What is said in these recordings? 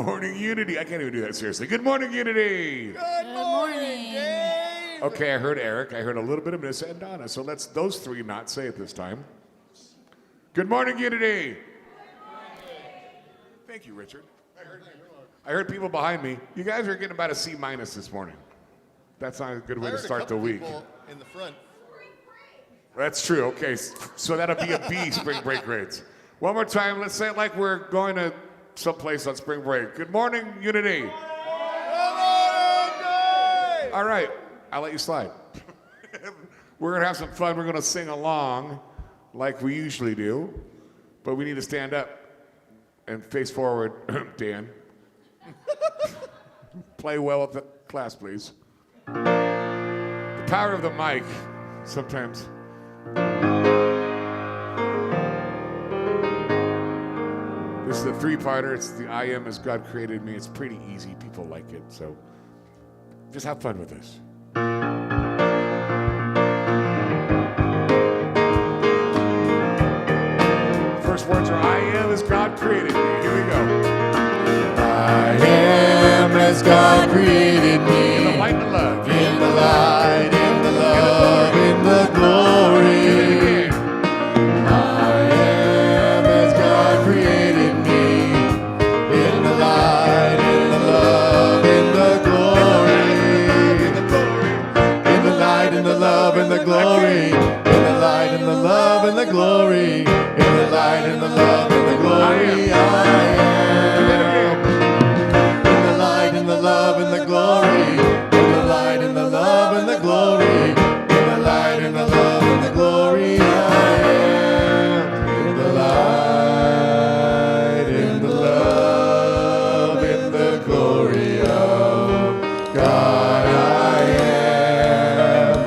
morning, Unity. I can't even do that seriously. Good morning, Unity. Good morning, Dave. Okay, I heard Eric. I heard a little bit of Miss and Donna. So let's those three not say it this time. Good morning, Unity. Thank you, Richard. I heard people behind me. You guys are getting about a C- this morning. That's not a good way to start the week. In the front. That's true. Okay, so that'll be a B, spring break grades. One more time. Let's say it like we're going to someplace on spring break. Good morning, Unity. Good morning, Dave. All right, I'll let you slide. We're going to have some fun. We're going to sing along like we usually do, but we need to stand up and face forward, Dan. Play well with the class, please. The power of the mic, sometimes. This is a three-parter. It's the I am as God created me. It's pretty easy. People like it, so just have fun with this. First words are I am as God created me. Here we go. I am as God created me. In the light and love. In the light, in the love, in the glory. I am as God created me. In the light, in the love, in the glory. In the light, in the love, in the glory. In the light, in the love, in the glory. In the light, in the love, in the glory. I am. In the light, in the love, in the glory. In the light, in the love, in the glory. In the light, in the love, in the glory. I am. In the light, in the love, in the glory of God. I am.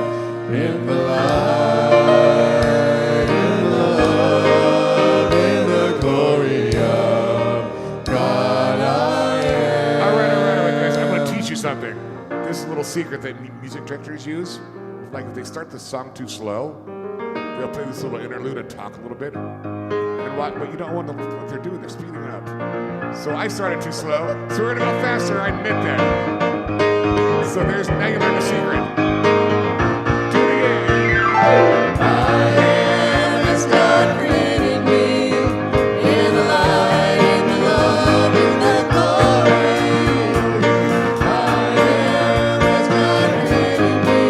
In the light, in the love, in the glory of God. I am. All right, guys. I'm going to teach you something. This is a little secret that music directors use. Like if they start the song too slow, they'll play this little interlude and talk a little bit. And what you don't want them, what they're doing, they're speeding up. So I started too slow, so we're going to go faster. I admit that. So now you learn the secret. Do it again. I am as God created me. In the light, in the love, in the glory. I am as God created me.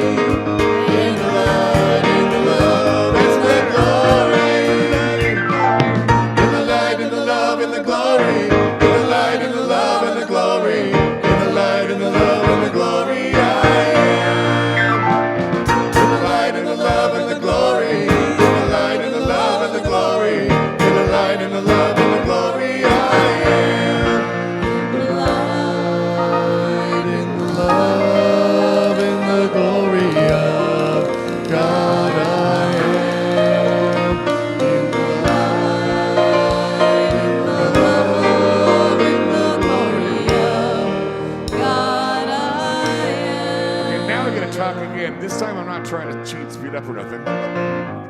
In the light, in the love, in the glory. In the light, in the love, in the glory. In the light, in the love, in the glory. In the light, in the love, in the glory. I am. In the light, in the love, and the glory. In the light, in the love, and the glory. In the light, in the love, and the glory. I am. In the light, in the love, in the glory of God. I am. In the light, in the love, in the glory of God. I am. Okay, now we're going to talk again. This time I'm not trying to cheat, speed up or nothing.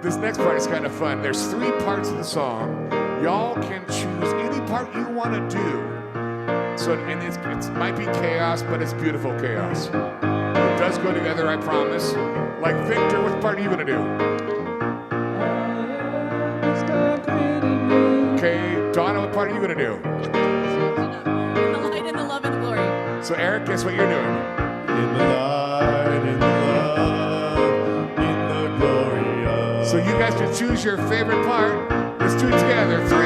This next part is kind of fun. There's three parts of the song. Y'all can choose any part you want to do. So, and it might be chaos, but it's beautiful chaos. It does go together, I promise. Like Victor, what part are you going to do? Okay, Donna, what part are you going to do? In the light, in the love, and the glory. So Eric, guess what you're doing? In the light, in the love, in the glory of. So you guys can choose your favorite part. Let's do it together. 3, 4.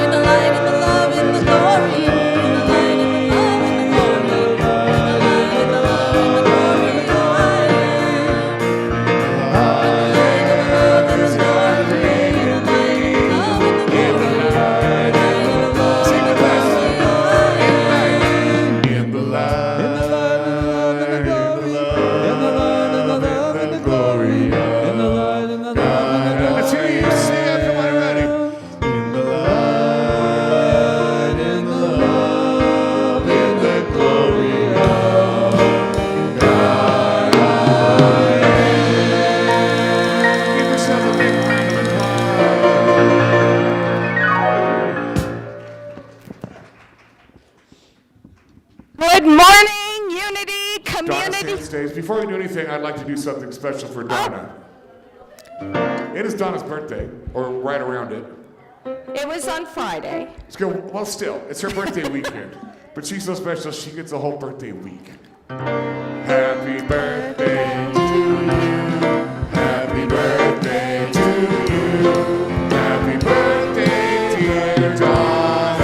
In the light, in the love, in the glory. In the light, in the love, in the glory. In the light, in the love, in the glory. I am. In the light, in the love, in the glory. In the light, in the love, in the glory. In the light, in the love, Sing with us. in the light, in the love, in the love, in the glory of God. Let's hear you sing it. Come on, everybody. In Good morning, Unity Donna Community. Sand stage. Before we do anything, I'd like to do something special for Donna. It is Donna's birthday, or right around it. It was on Friday. Let's go. Well, still, it's her birthday weekend. But she's so special, she gets a whole birthday week. Happy birthday to you. Happy birthday to you. Happy birthday, dear Donna.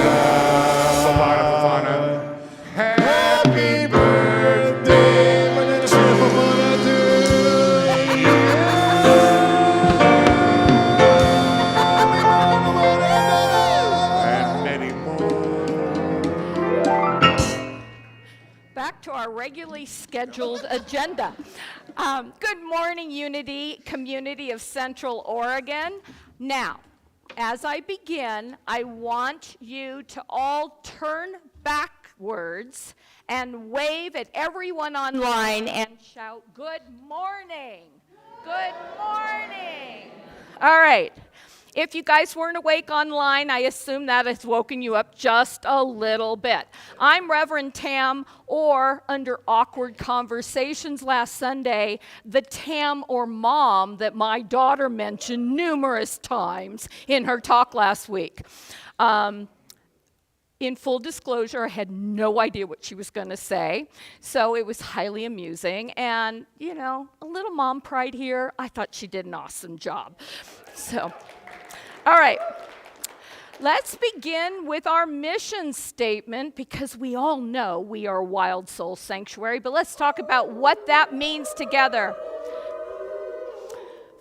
Fafana. Happy birthday to you. And many more. Back to our regularly scheduled agenda. Good morning, Unity Community of Central Oregon. Now, as I begin, I want you to all turn backwards and wave at everyone online and shout, "Good morning! Good morning!" All right. If you guys weren't awake online, I assume that has woken you up just a little bit. I'm Reverend Tam, or under awkward conversations last Sunday, the Tam or mom that my daughter mentioned numerous times in her talk last week. In full disclosure, I had no idea what she was going to say, so it was highly amusing. And, you know, a little mom pride here. I thought she did an awesome job. So, all right. Let's begin with our mission statement, because we all know we are a wild soul sanctuary, but let's talk about what that means together.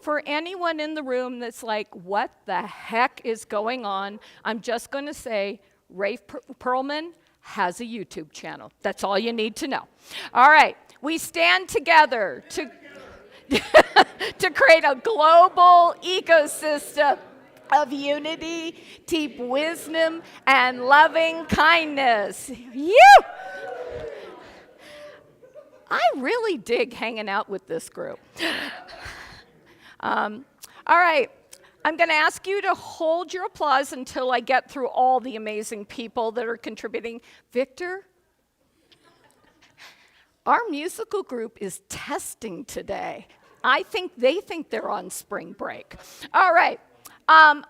For anyone in the room that's like, what the heck is going on? I'm just going to say, Rafe Perlman has a YouTube channel. That's all you need to know. All right, we stand together to, to create a global ecosystem of unity, deep wisdom, and loving kindness. I really dig hanging out with this group. All right. I'm going to ask you to hold your applause until I get through all the amazing people that are contributing. Victor, our musical group is testing today. I think they think they're on spring break. All right.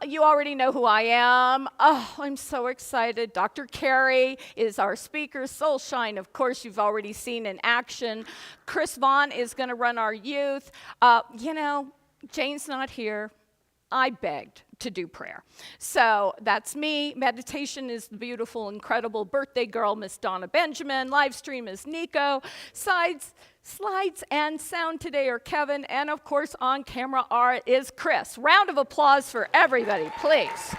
You already know who I am. Oh, I'm so excited. Dr. Cari is our speaker. Soulshine, of course, you've already seen in action. Chris Vaughn is going to run our youth. You know, Jane's not here. I begged to do prayer. So that's me. Meditation is the beautiful, incredible birthday girl, Miss Donna Benjamin. Live stream is Nico. Slides and sound today are Kevin. And of course, on camera is Chris. Round of applause for everybody, please.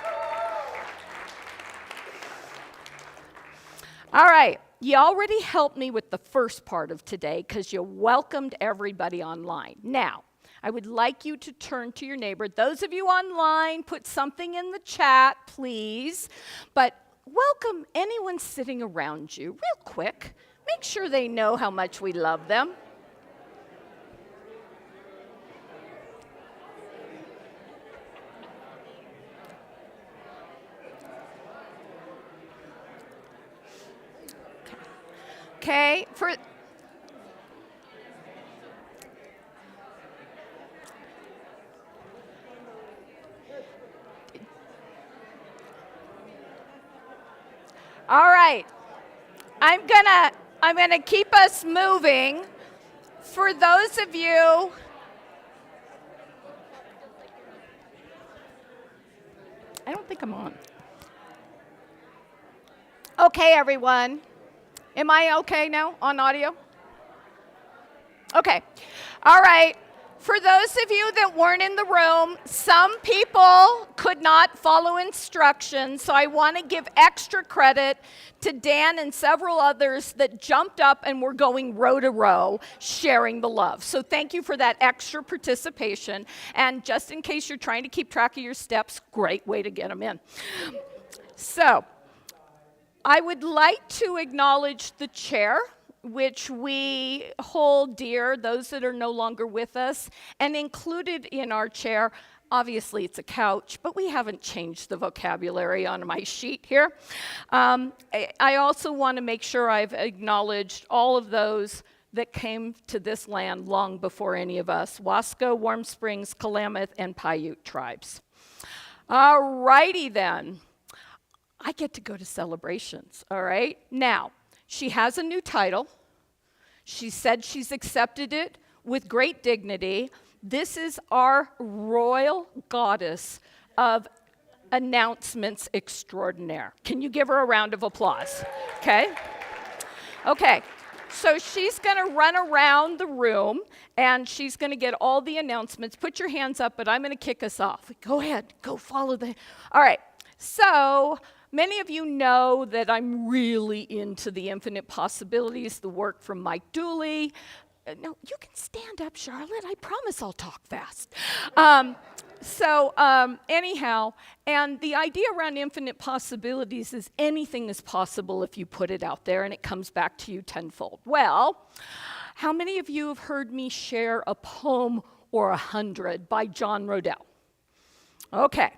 All right. You already helped me with the first part of today because you welcomed everybody online. Now, I would like you to turn to your neighbor. Those of you online, put something in the chat, please. But welcome anyone sitting around you real quick. Make sure they know how much we love them. Okay, all right, I'm gonna keep us moving. For those of you, I don't think I'm on. Okay, everyone. Am I okay now on audio? Okay. All right. For those of you that weren't in the room, some people could not follow instructions, so I want to give extra credit to Dan and several others that jumped up and were going row to row, sharing the love. So thank you for that extra participation. And just in case you're trying to keep track of your steps, great way to get them in. So I would like to acknowledge the chair, which we hold dear, those that are no longer with us, and included in our chair, Obviously, it's a couch, but we haven't changed the vocabulary on my sheet here. I also want to make sure I've acknowledged all of those that came to this land long before any of us: Wasco, Warm Springs, Klamath, and Paiute tribes. All righty then. I get to go to celebrations, all right? Now, she has a new title. She said she's accepted it with great dignity. This is our royal goddess of announcements extraordinaire. Can you give her a round of applause? Okay? Okay, so she's going to run around the room, and she's going to get all the announcements. Put your hands up, but I'm going to kick us off. Go ahead. Go follow the... All right, so... Many of you know that I'm really into the infinite possibilities, the work from Mike Dooley. No, you can stand up, Charlotte. I promise I'll talk fast. Anyhow, and the idea around infinite possibilities is anything is possible if you put it out there, and it comes back to you tenfold. Well, how many of you have heard me share a poem or 100 by John Rodell? Okay,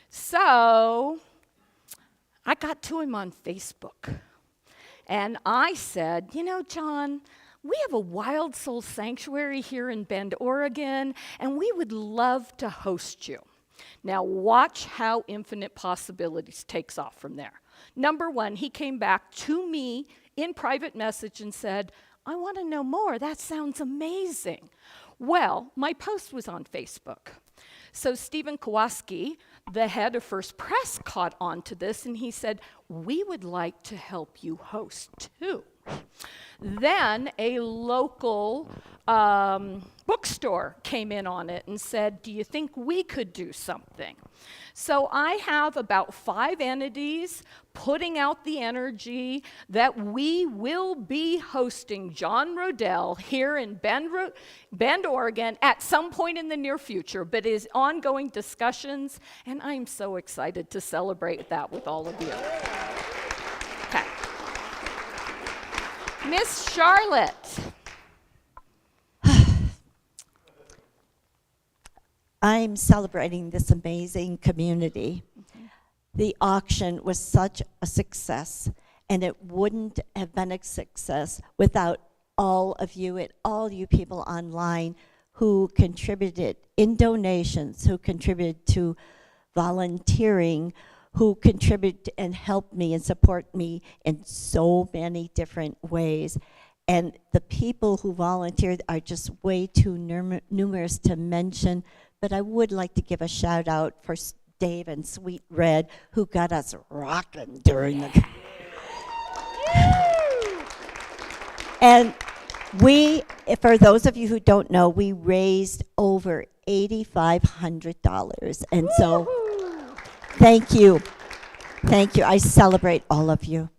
so... I got to him on Facebook, and I said, you know, John, we have a wild soul sanctuary here in Bend, Oregon, and we would love to host you. Now watch how Infinite Possibilities takes off from there. Number one, he came back to me in private message and said, I want to know more. That sounds amazing. Well, my post was on Facebook. So Stephen Kowalski, the head of First Press, caught on to this, and he said, we would like to help you host too. Then a local bookstore came in on it and said, do you think we could do something? So I have about 5 entities putting out the energy that we will be hosting John Rodell here in Bend, Oregon at some point in the near future, but is ongoing discussions, and I'm so excited to celebrate that with all of you. Okay. Miss Charlotte. I'm celebrating this amazing community. Mm-hmm. The auction was such a success, and it wouldn't have been a success without all of you and all you people online who contributed in donations, who contributed to volunteering, who contributed and helped me and support me in so many different ways. And the people who volunteered are just way too numerous to mention, but I would like to give a shout out for Dave and Sweet Red, who got us rocking during the... And we, for those of you who don't know, we raised over $8,500. And so, thank you. Thank you. I celebrate all of you.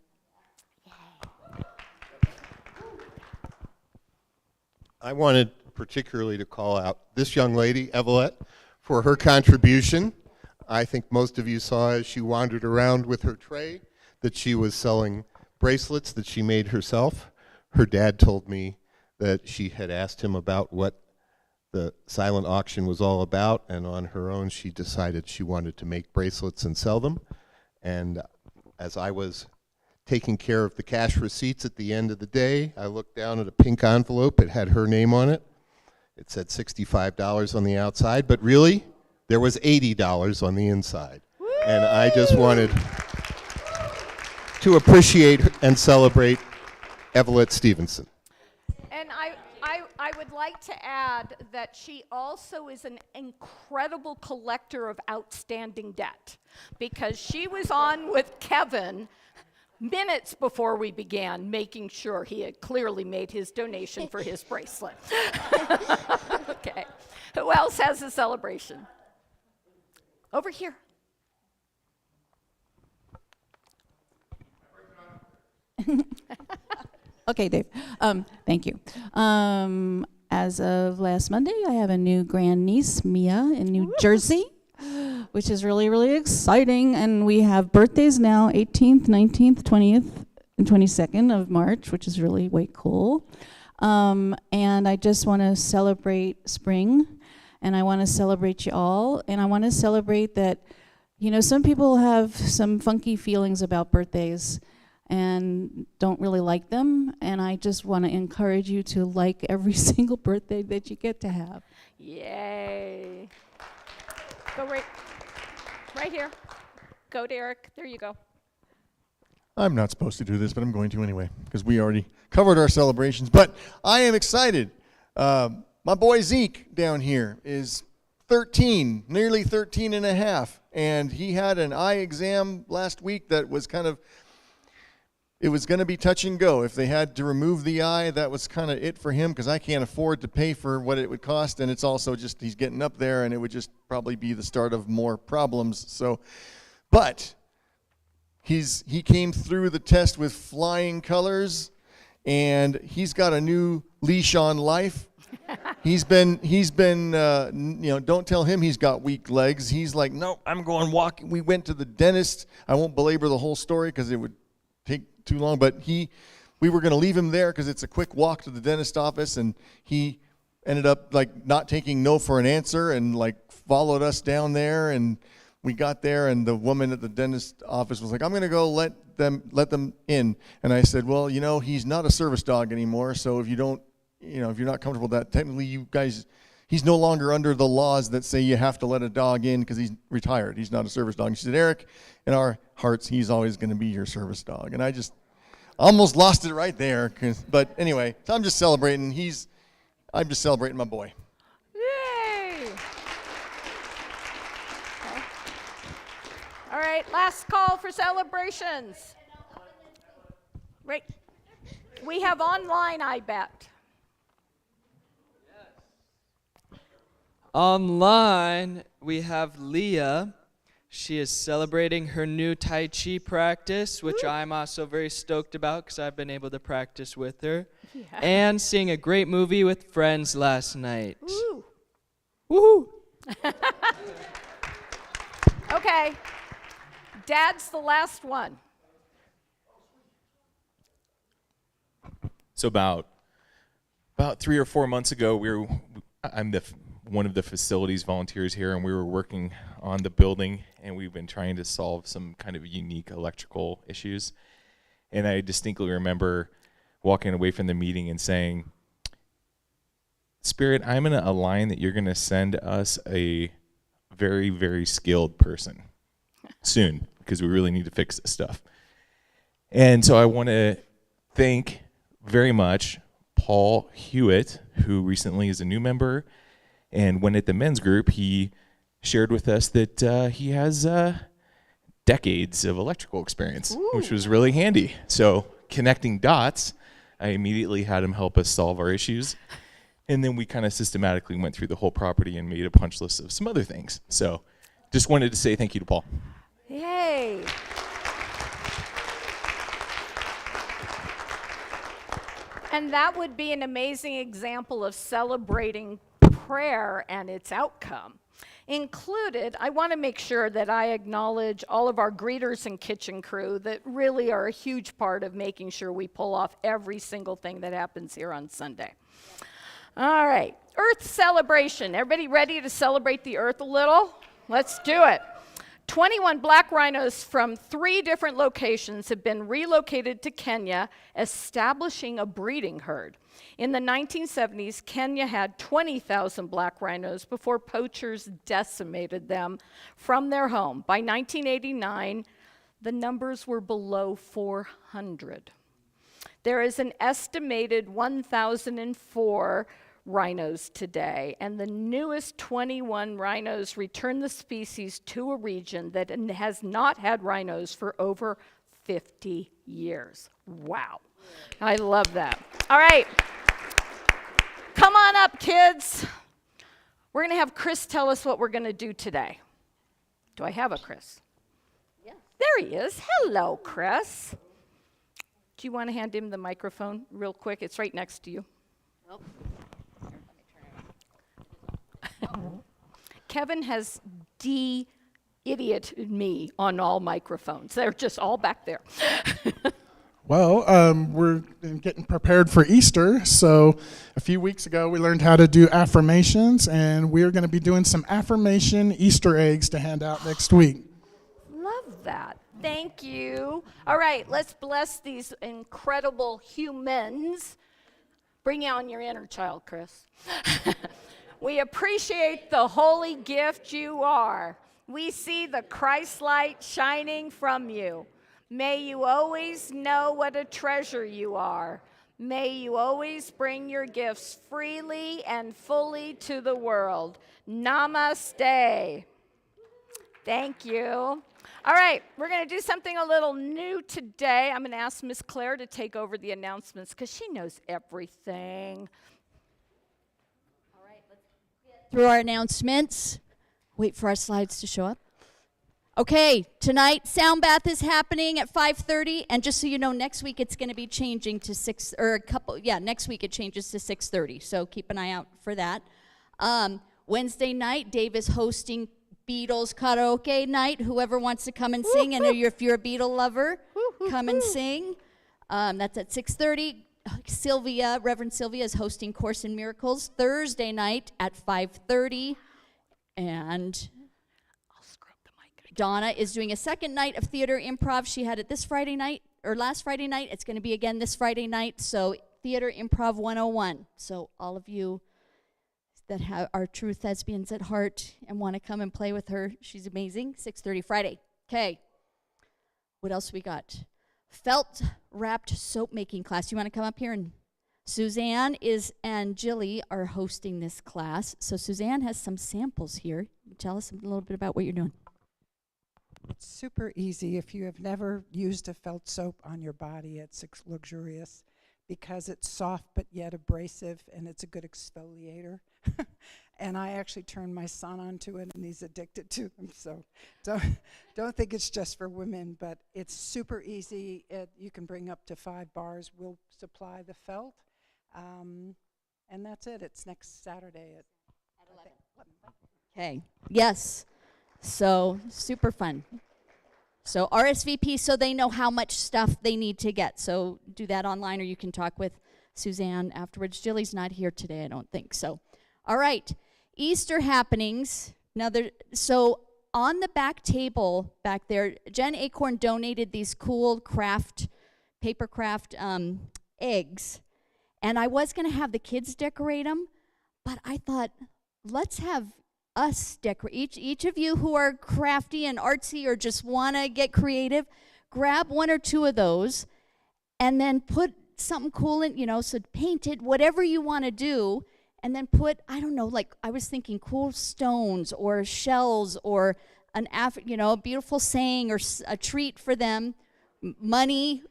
I wanted particularly to call out this young lady, Evelette, for her contribution. I think most of you saw as she wandered around with her tray that she was selling bracelets that she made herself. Her dad told me that she had asked him about what the silent auction was all about, and on her own she decided she wanted to make bracelets and sell them. And as I was taking care of the cash receipts at the end of the day, I looked down at a pink envelope. It had her name on it. It said $65 on the outside, but really, there was $80 on the inside. Woo! And I just wanted to appreciate and celebrate Evelette Stevenson. And I would like to add that she also is an incredible collector of outstanding debt, because she was on with Kevin minutes before we began, making sure he had clearly made his donation for his bracelet. Okay. Who else has a celebration? Over here. Okay, Dave. Thank you. As of last Monday, I have a new grandniece, Mia, in New Jersey, which is really, really exciting. And we have birthdays now, 18th, 19th, 20th, and 22nd of March, which is really way cool. And I just want to celebrate spring and I want to celebrate you all, and I want to celebrate that, you know, some people have some funky feelings about birthdays and don't really like them, and I just want to encourage you to like every single birthday that you get to have. Yay. Go right here. Go, Derek. There you go. I'm not supposed to do this, but I'm going to anyway, because we already covered our celebrations. But I am excited. My boy Zeke down here is 13, nearly 13 and a half, and he had an eye exam last week that was it was going to be touch and go. If they had to remove the eye, that was kind of it for him, because I can't afford to pay for what it would cost, and it's also just he's getting up there, and it would just probably be the start of more problems. So, but he came through the test with flying colors, and he's got a new leash on life. He's been don't tell him he's got weak legs. He's like, no, I'm going walking. We went to the dentist. I won't belabor the whole story because it would take too long, but we were going to leave him there because it's a quick walk to the dentist office, and he ended up like not taking no for an answer and like followed us down there, and we got there, and the woman at the dentist office was like, I'm going to go let them in. And I said, well, you know, he's not a service dog anymore, so if you don't, you know, if you're not comfortable with that, technically you guys, he's no longer under the laws that say you have to let a dog in because he's retired. He's not a service dog. And she said, Eric, in our hearts, he's always going to be your service dog. And I just almost lost it right there. But anyway, so I'm just celebrating. I'm just celebrating my boy. Yay. Okay. All right, last call for celebrations. Right. We have online, I bet. Online, we have Leah. She is celebrating her new Tai Chi practice, which I'm also very stoked about because I've been able to practice with her. Yeah. And seeing a great movie with friends last night. Ooh. Woohoo! Okay. Dad's the last one. So about 3 or 4 months ago, I'm one of the facilities volunteers here, and we were working on the building, and we've been trying to solve some kind of unique electrical issues. And I distinctly remember walking away from the meeting and saying, Spirit, I'm going to align that you're going to send us a very, very skilled person soon, because we really need to fix this stuff. And so I want to thank very much Paul Hewitt, who recently is a new member. And when at the men's group, he shared with us that he has decades of electrical experience, which was really handy. So connecting dots, I immediately had him help us solve our issues. And then we kind of systematically went through the whole property and made a punch list of some other things. So just wanted to say thank you to Paul. Yay. And that would be an amazing example of celebrating prayer and its outcome. Included, I want to make sure that I acknowledge all of our greeters and kitchen crew that really are a huge part of making sure we pull off every single thing that happens here on Sunday. All right, Earth celebration. Everybody ready to celebrate the Earth a little? Let's do it. 21 black rhinos from 3 different locations have been relocated to Kenya, establishing a breeding herd. In the 1970s, Kenya had 20,000 black rhinos before poachers decimated them from their home. By 1989, the numbers were below 400. There is an estimated 1,004 rhinos today, and the newest 21 rhinos return the species to a region that has not had rhinos for over 50 years. Wow. I love that. All right. Come on up, kids. We're going to have Chris tell us what we're going to do today. Do I have a Chris? Yes. There he is. Hello, Chris. Do you want to hand him the microphone real quick? It's right next to you. Oh. Kevin has de-idioted me on all microphones. They're just all back there. Well, we're getting prepared for Easter. So a few weeks ago, we learned how to do affirmations, and we're going to be doing some affirmation Easter eggs to hand out next week. Love that. Thank you. All right, let's bless these incredible humans. Bring on your inner child, Chris. We appreciate the holy gift you are. We see the Christ light shining from you. May you always know what a treasure you are. May you always bring your gifts freely and fully to the world. Namaste. Thank you. All right, we're going to do something a little new today. I'm going to ask Miss Claire to take over the announcements because she knows everything. All right, let's get through our announcements. Wait for our slides to show up. Okay, tonight Sound Bath is happening at 5:30, and just so you know, next week it's going to be changing to next week it changes to 6:30, so keep an eye out for that. Wednesday night, Dave is hosting Beatles karaoke night. Whoever wants to come and sing, and if you're a Beatle lover, come and sing. That's at 6:30. Reverend Sylvia is hosting Course in Miracles Thursday night at 5:30, and Donna is doing a second night of theater improv. She had it last Friday night. It's going to be again this Friday night. So Theater Improv 101. So all of you that are true thespians at heart and want to come and play with her, she's amazing. 6:30 Friday. Okay. What else we got? Felt wrapped soap making class. You want to come up here? And Suzanne and Jilly are hosting this class. So Suzanne has some samples here. Tell us a little bit about what you're doing. It's super easy. If you have never used a felt soap on your body, it's luxurious because it's soft but yet abrasive, and it's a good exfoliator. And I actually turned my son onto it, and he's addicted to them. So don't think it's just for women, but it's super easy. You can bring up to 5 bars. We'll supply the felt, and that's it. It's next Saturday at 11. Okay. Yes. So super fun. So RSVP so they know how much stuff they need to get. So do that online, or you can talk with Suzanne afterwards. Jilly's not here today, I don't think. So, all right. Easter happenings. So on the back table back there, Jen Acorn donated these cool paper craft eggs. And I was going to have the kids decorate them, but I thought, let's have us decorate. Each of you who are crafty and artsy or just want to get creative, grab 1 or 2 of those and then put something cool in, so paint it, whatever you want to do, and then put, I don't know, like I was thinking cool stones or shells or a beautiful saying or a treat for them. Money.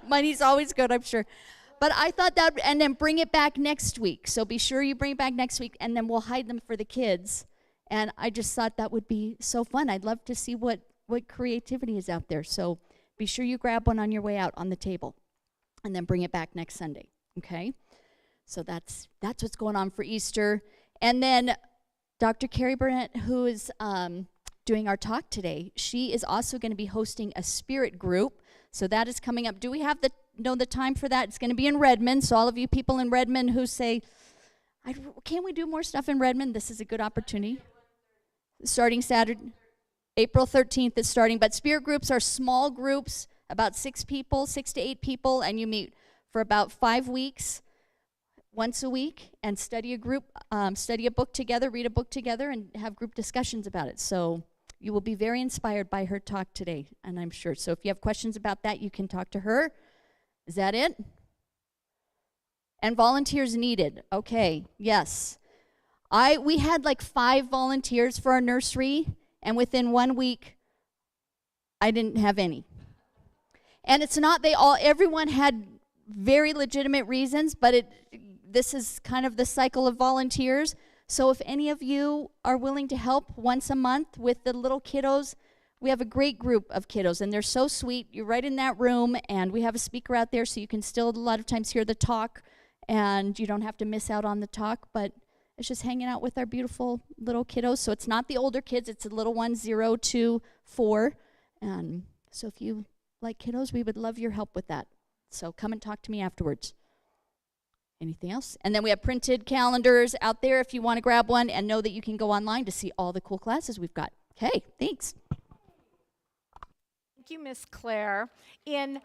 Money's always good, I'm sure. But I thought that, and then bring it back next week. So be sure you bring it back next week, and then we'll hide them for the kids. And I just thought that would be so fun. I'd love to see what creativity is out there. So be sure you grab one on your way out on the table, and then bring it back next Sunday, okay? So that's what's going on for Easter. And then Dr. Cari Bourette, who is doing our talk today, she is also going to be hosting a spirit group. So that is coming up. Do we have know the time for that? It's going to be in Redmond. So all of you people in Redmond who say, can we do more stuff in Redmond? This is a good opportunity. Starting Saturday, April 13th is starting. But spirit groups are small groups, about 6 to 8 people, and you meet for about 5 weeks, once a week, and study a book together, read a book together, and have group discussions about it. So you will be very inspired by her talk today, and I'm sure. So if you have questions about that, you can talk to her. Is that it? And volunteers needed. Okay, yes. We had like 5 volunteers for our nursery, and within 1 week, I didn't have any. And it's not everyone had very legitimate reasons, but this is kind of the cycle of volunteers. So if any of you are willing to help once a month with the little kiddos, we have a great group of kiddos, and they're so sweet. You're right in that room, and we have a speaker out there, so you can still a lot of times hear the talk, and you don't have to miss out on the talk, but it's just hanging out with our beautiful little kiddos. So it's not the older kids, it's the little ones, 0 to 4. And so if you like kiddos, we would love your help with that. So come and talk to me afterwards. Anything else? And then we have printed calendars out there if you want to grab one, and know that you can go online to see all the cool classes we've got. Okay, thanks. Thank you, Miss Claire. In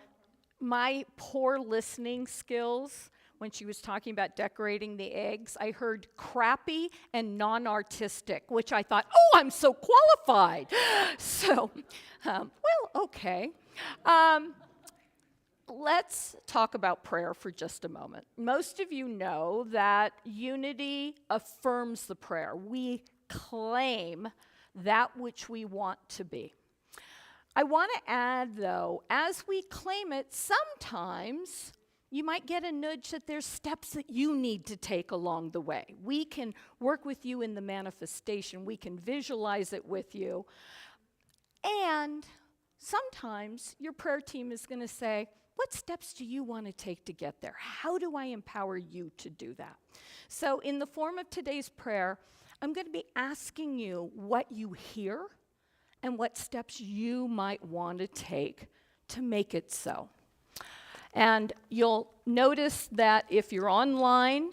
my poor listening skills, when she was talking about decorating the eggs, I heard crappy and non-artistic, which I thought, oh, I'm so qualified. So, well, okay. Let's talk about prayer for just a moment. Most of you know that unity affirms the prayer. We claim that which we want to be. I want to add, though, as we claim it, sometimes you might get a nudge that there's steps that you need to take along the way. We can work with you in the manifestation. We can visualize it with you. And sometimes your prayer team is going to say, what steps do you want to take to get there? How do I empower you to do that? So in the form of today's prayer, I'm going to be asking you what you hear and what steps you might want to take to make it so. And you'll notice that if you're online,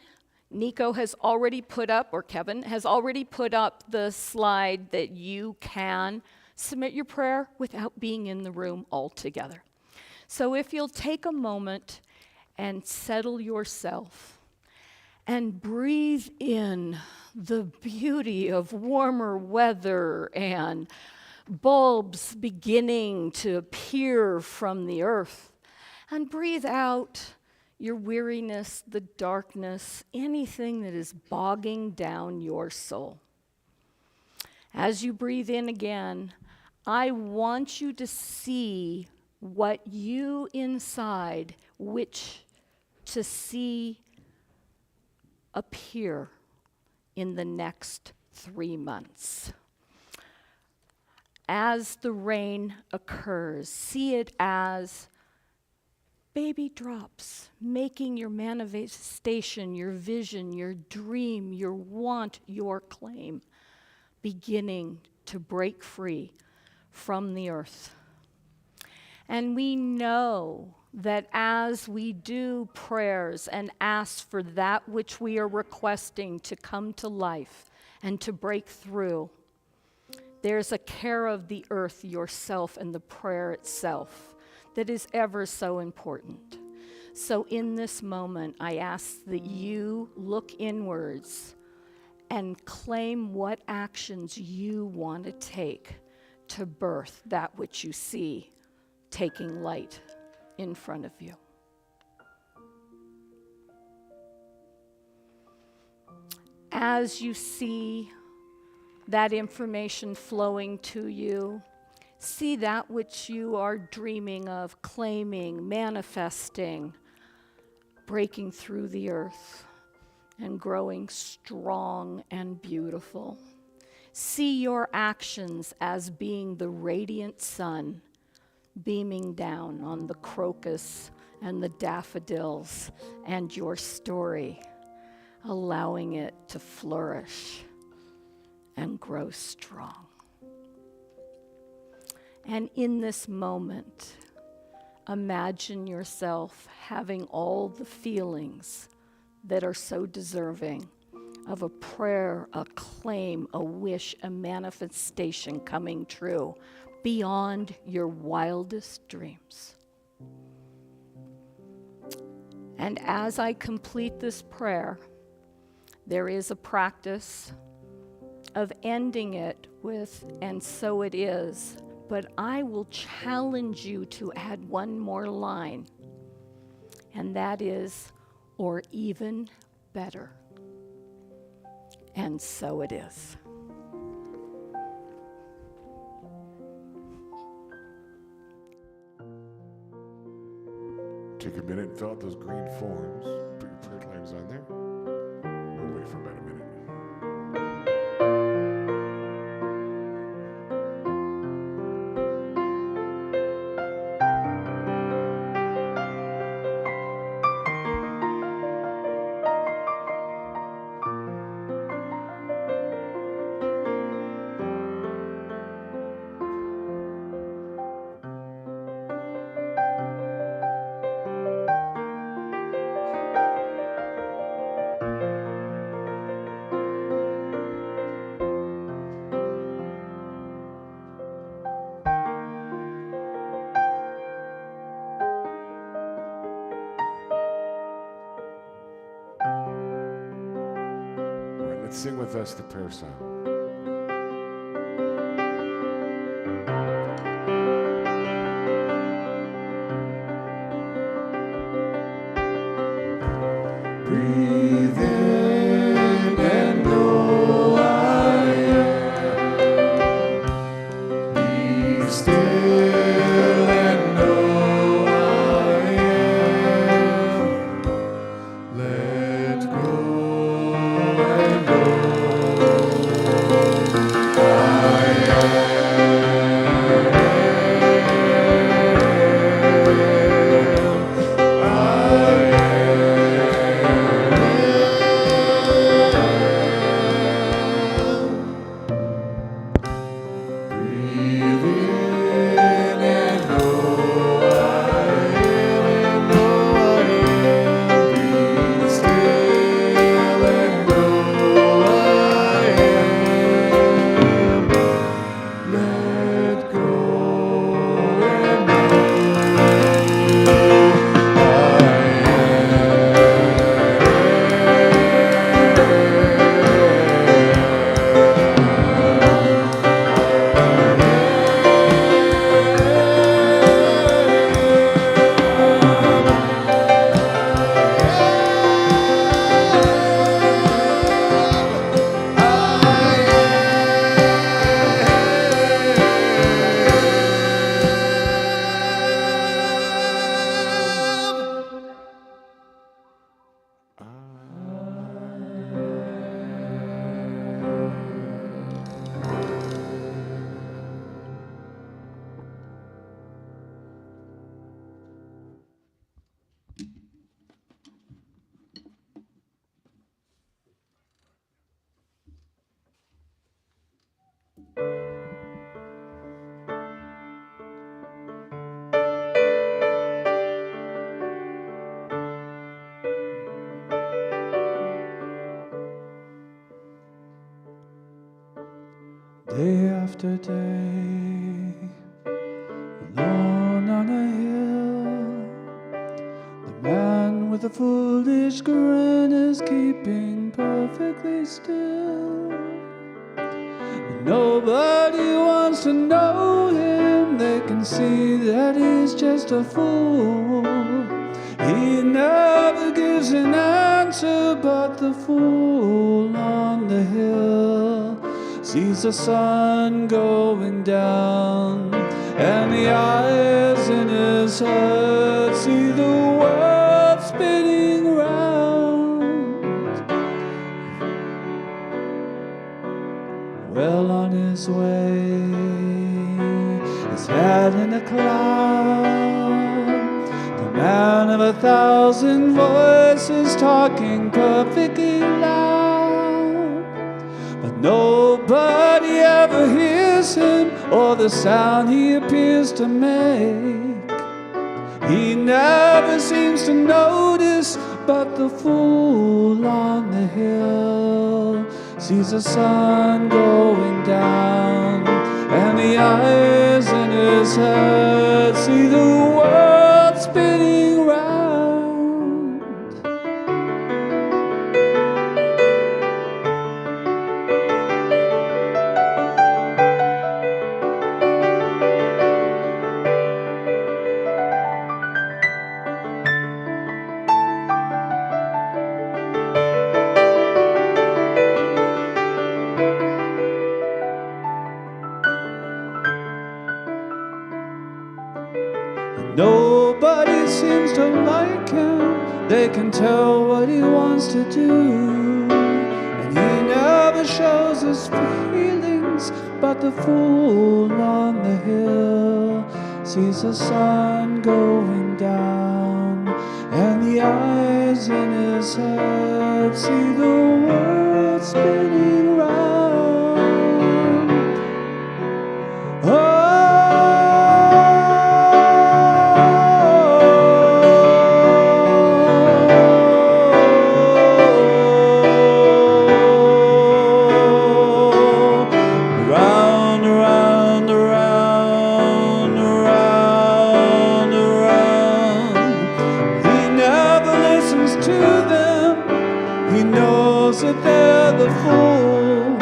Nico has already put up, or Kevin has already put up the slide that you can submit your prayer without being in the room altogether. So if you'll take a moment and settle yourself and breathe in the beauty of warmer weather and bulbs beginning to appear from the earth, and breathe out your weariness, the darkness, anything that is bogging down your soul. As you breathe in again, I want you to see what you inside wish to see appear in the next 3 months. As the rain occurs, see it as baby drops, making your manifestation, your vision, your dream, your want, your claim, beginning to break free from the earth. And we know that as we do prayers and ask for that which we are requesting to come to life and to break through, there's a care of the earth, yourself, and the prayer itself that is ever so important. So in this moment, I ask that you look inwards and claim what actions you want to take to birth that which you see taking light in front of you. As you see that information flowing to you, see that which you are dreaming of, claiming, manifesting, breaking through the earth and growing strong and beautiful. See your actions as being the radiant sun beaming down on the crocus and the daffodils and your story, allowing it to flourish and grow strong. And in this moment, imagine yourself having all the feelings that are so deserving of a prayer, a claim, a wish, a manifestation coming true beyond your wildest dreams. And as I complete this prayer, there is a practice of ending it with, and so it is, but I will challenge you to add one more line, and that is, or even better. And so it is. Take a minute and fill out those green forms. Put your prayer claims on there. We'll wait for about a minute. and sing with us the prayer song. Breathe in and know I am. Be still and know I am. Let go and know I Day after day, alone on a hill, the man with a foolish grin is keeping perfectly still. And nobody wants to know him, they can see that he's just a fool. He never gives an answer, but the fool on the hill sees the sun going down, and the eyes in his head see the world spinning round. Well on his way, his head in a cloud, the man of 1,000 voices talking perfectly loud, but nobody ever hears him or the sound he appears to make. He never seems to notice, but the fool on the hill sees the sun going down, and the eyes in his head see the world spinning round. Nobody seems to like him, they can tell what he wants to do, and he never shows his feelings, but the fool on the hill sees the sun going down, and the eyes in his head see the world spinning round. Oh, that they're the fool.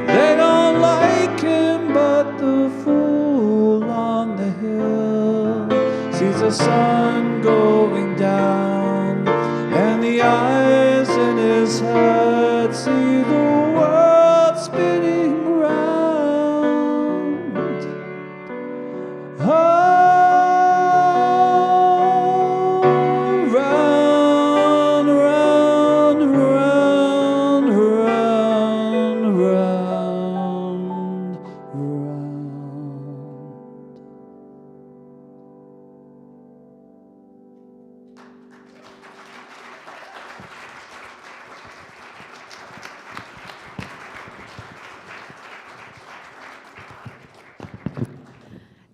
They don't like him, but the fool on the hill sees the sun going down, and the eyes in his head see the world spinning round. Oh, round, round, round, round, round, round.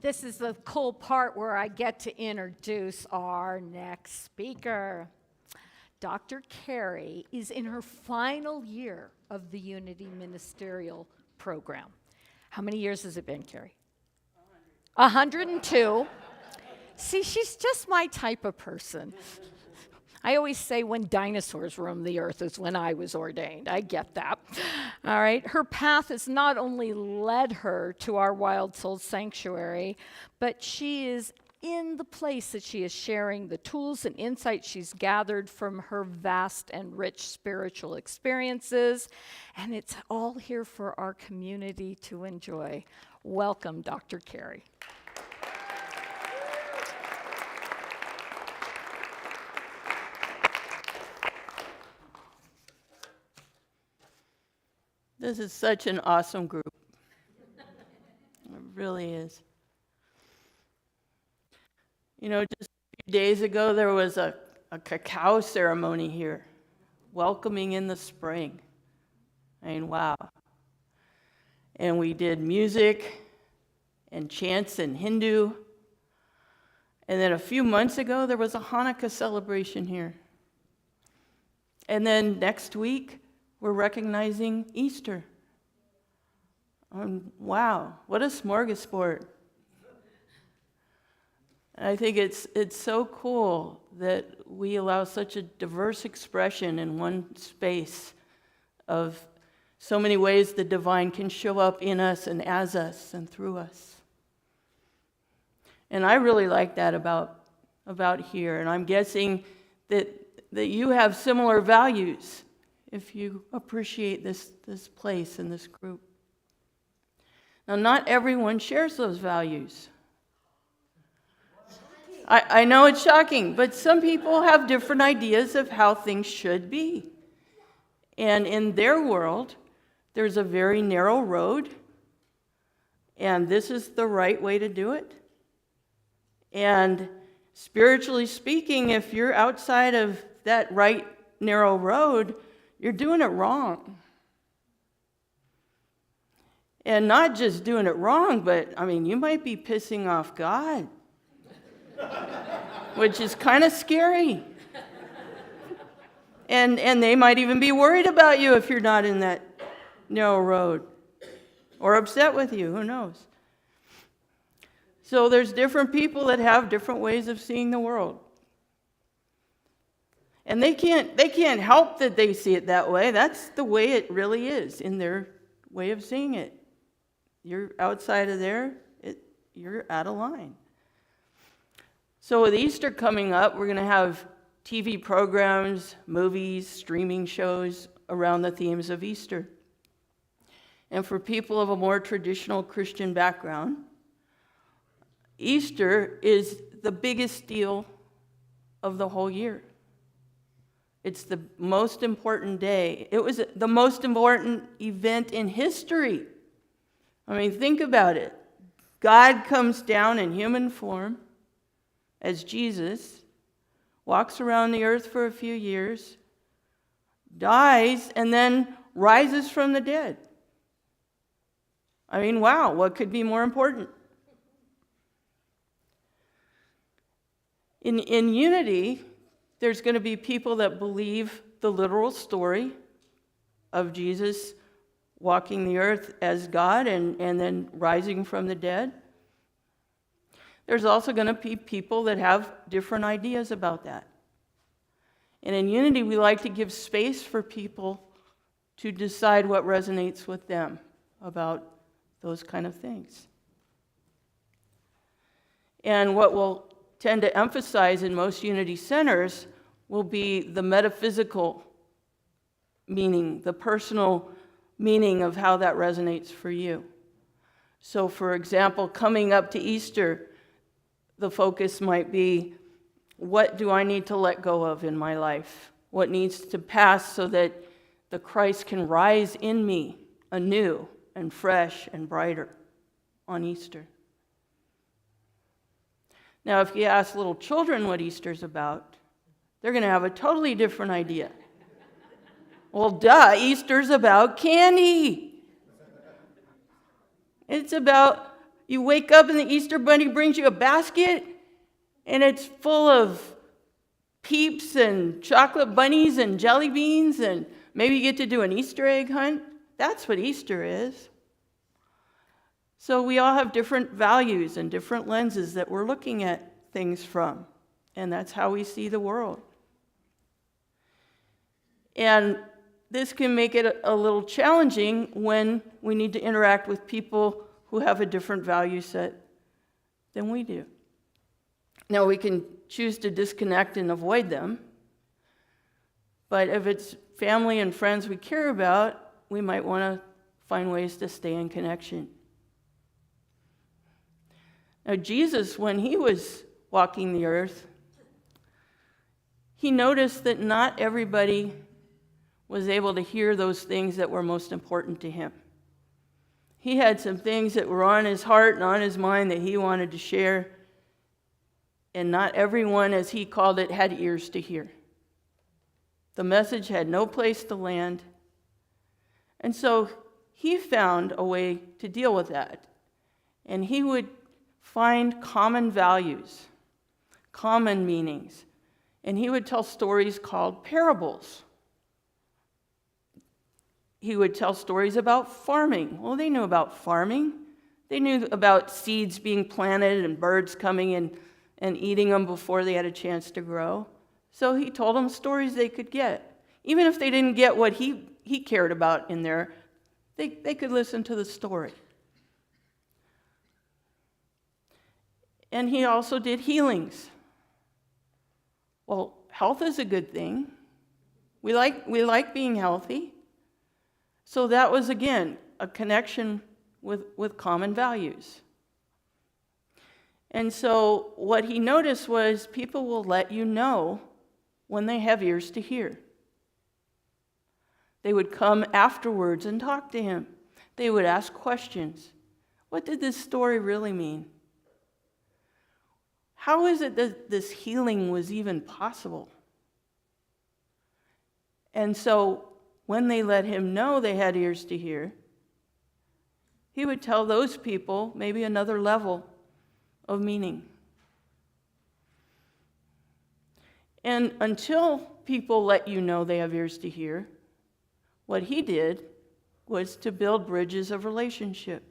This is the cool part where I get to introduce our next speaker. Dr. Cari is in her final year of the Unity Ministerial Program. How many years has it been, Cari? 102. See, she's just my type of person. I always say when dinosaurs roamed the earth is when I was ordained. I get that. All right. Her path has not only led her to our Wild Soul Sanctuary, but she is in the place that she is sharing the tools and insights she's gathered from her vast and rich spiritual experiences. And it's all here for our community to enjoy. Welcome, Dr. Cari. This is such an awesome group. It really is. You know, just a few days ago, there was a cacao ceremony here, welcoming in the spring. I mean, wow. And we did music and chants in Hindu. And then a few months ago, there was a Hanukkah celebration here. And then next week, we're recognizing Easter. Wow, what a smorgasbord. I think it's so cool that we allow such a diverse expression in one space of so many ways the divine can show up in us and as us and through us. And I really like that about here, and I'm guessing that you have similar values if you appreciate this place and this group. Now, not everyone shares those values. I know it's shocking, but some people have different ideas of how things should be. And in their world, there's a very narrow road, and this is the right way to do it. And spiritually speaking, if you're outside of that right narrow road, you're doing it wrong. And not just doing it wrong, but, I mean, you might be pissing off God, which is kind of scary. And they might even be worried about you if you're not in that narrow road, or upset with you, who knows? So there's different people that have different ways of seeing the world. And they can't help that they see it that way. That's the way it really is in their way of seeing it. You're outside of there, you're out of line. So with Easter coming up, we're going to have TV programs, movies, streaming shows around the themes of Easter. And for people of a more traditional Christian background, Easter is the biggest deal of the whole year. It's the most important day. It was the most important event in history. I mean, think about it. God comes down in human form as Jesus, walks around the earth for a few years, dies, and then rises from the dead. I mean, wow, what could be more important? In Unity, there's going to be people that believe the literal story of Jesus walking the earth as God and then rising from the dead. There's also going to be people that have different ideas about that. And in Unity, we like to give space for people to decide what resonates with them about those kind of things. And what we'll tend to emphasize in most unity centers will be the metaphysical meaning, the personal meaning of how that resonates for you. So, for example, coming up to Easter, the focus might be, what do I need to let go of in my life? What needs to pass so that the Christ can rise in me anew and fresh and brighter on Easter? Now, if you ask little children what Easter's about, they're going to have a totally different idea. Well, duh, Easter's about candy. It's about, you wake up and the Easter Bunny brings you a basket, and it's full of Peeps and chocolate bunnies and jelly beans, and maybe you get to do an Easter egg hunt. That's what Easter is. So we all have different values and different lenses that we're looking at things from, and that's how we see the world. And this can make it a little challenging when we need to interact with people who have a different value set than we do. Now, we can choose to disconnect and avoid them, but if it's family and friends we care about, we might want to find ways to stay in connection. Now, Jesus, when he was walking the earth, he noticed that not everybody was able to hear those things that were most important to him. He had some things that were on his heart and on his mind that he wanted to share, and not everyone, as he called it, had ears to hear. The message had no place to land, and so he found a way to deal with that. And he would find common values, common meanings, and he would tell stories called parables. He would tell stories about farming. Well, they knew about farming. They knew about seeds being planted and birds coming in and eating them before they had a chance to grow. So he told them stories they could get. Even if they didn't get what he cared about in there, they could listen to the story. And he also did healings. Well, health is a good thing. We like being healthy. So that was, again, a connection with common values. And so what he noticed was people will let you know when they have ears to hear. They would come afterwards and talk to him. They would ask questions. What did this story really mean? How is it that this healing was even possible? And so when they let him know they had ears to hear, he would tell those people maybe another level of meaning. And until people let you know they have ears to hear, what he did was to build bridges of relationship,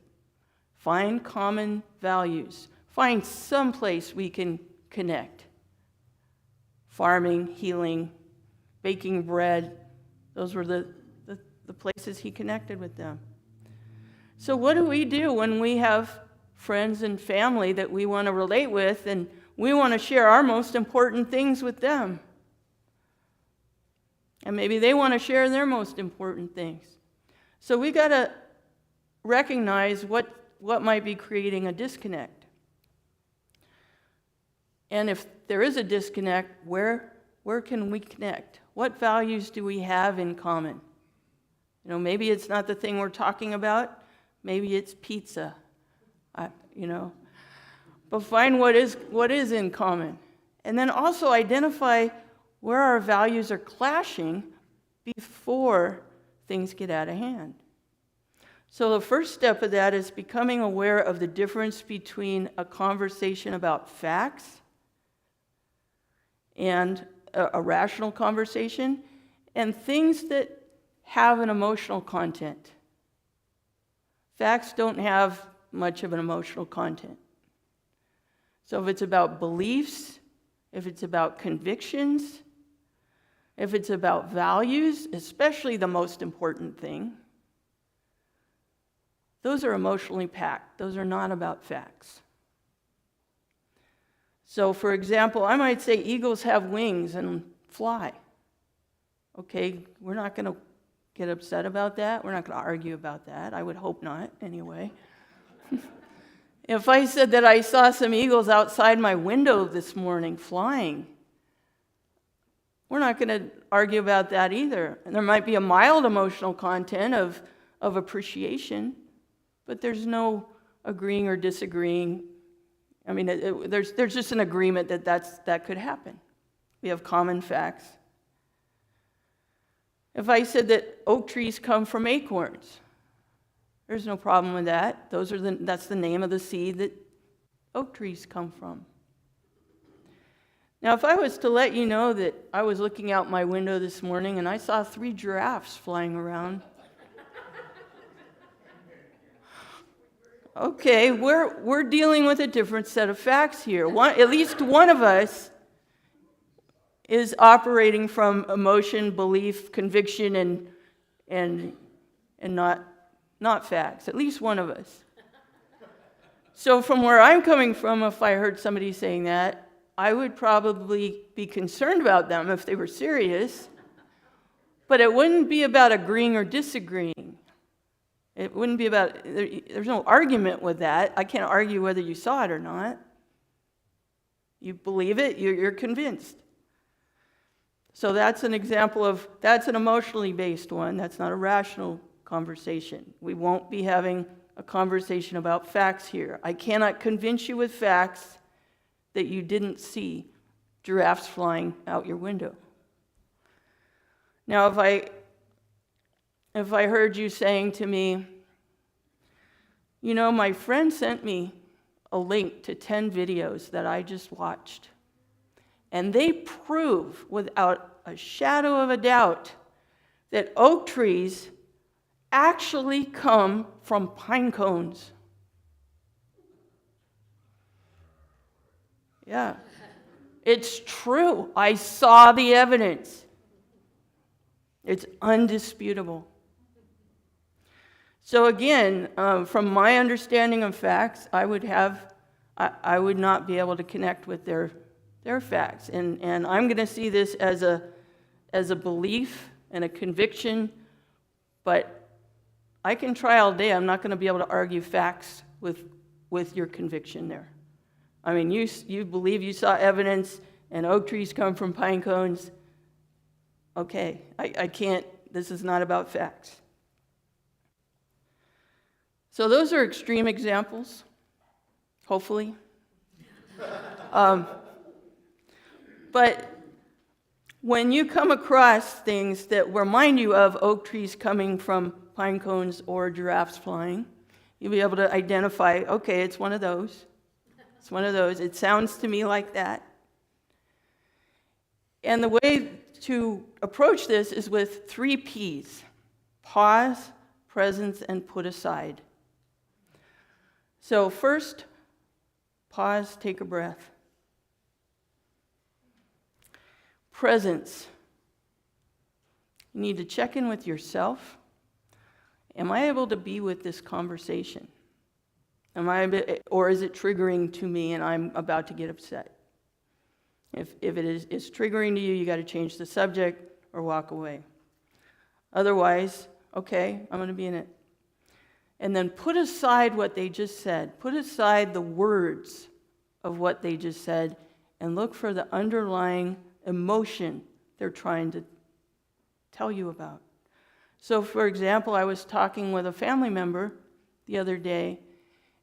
find common values, find some place we can connect. Farming, healing, baking bread, those were the places he connected with them. So what do we do when we have friends and family that we want to relate with and we want to share our most important things with them? And maybe they want to share their most important things. So we got to recognize what might be creating a disconnect. And if there is a disconnect, where can we connect? What values do we have in common? You know, maybe it's not the thing we're talking about. Maybe it's pizza. But find what is in common. And then also identify where our values are clashing before things get out of hand. So the first step of that is becoming aware of the difference between a conversation about facts and a rational conversation and things that have an emotional content. Facts don't have much of an emotional content. So if it's about beliefs, if it's about convictions, if it's about values, especially the most important thing, those are emotionally packed. Those are not about facts. So, for example, I might say eagles have wings and fly. Okay, we're not going to get upset about that. We're not going to argue about that. I would hope not, anyway. If I said that I saw some eagles outside my window this morning flying, we're not going to argue about that either. And there might be a mild emotional content of appreciation, but there's no agreeing or disagreeing. I mean, there's just an agreement that could happen. We have common facts. If I said that oak trees come from acorns, there's no problem with that. That's the name of the seed that oak trees come from. Now, if I was to let you know that I was looking out my window this morning and I saw 3 giraffes flying around, okay, we're dealing with a different set of facts here. At least one of us is operating from emotion, belief, conviction, and not facts. At least one of us. So from where I'm coming from, if I heard somebody saying that, I would probably be concerned about them if they were serious, but it wouldn't be about agreeing or disagreeing. It wouldn't be about, there's no argument with that. I can't argue whether you saw it or not. You believe it, you're convinced. So that's an example that's an emotionally based one. That's not a rational conversation. We won't be having a conversation about facts here. I cannot convince you with facts that you didn't see giraffes flying out your window. Now, if I heard you saying to me, you know, my friend sent me a link to 10 videos that I just watched, and they prove without a shadow of a doubt that oak trees actually come from pine cones. Yeah, it's true. I saw the evidence. It's undisputable. So again, from my understanding of facts, I would not be able to connect with their facts, and I'm going to see this as a belief and a conviction, but I can try all day. I'm not going to be able to argue facts with your conviction there. I mean, you believe you saw evidence and oak trees come from pine cones. Okay, I can't, this is not about facts. So those are extreme examples, hopefully. But when you come across things that remind you of oak trees coming from pine cones or giraffes flying, you'll be able to identify, okay, it's one of those. It's one of those. It sounds to me like that. And the way to approach this is with 3 P's: pause, presence, and put aside. So first, pause, take a breath. Presence. You need to check in with yourself. Am I able to be with this conversation? Or is it triggering to me and I'm about to get upset? If it is triggering to you, you got to change the subject or walk away. Otherwise, okay, I'm going to be in it. And then put aside what they just said. Put aside the words of what they just said and look for the underlying emotion they're trying to tell you about. So, for example, I was talking with a family member the other day,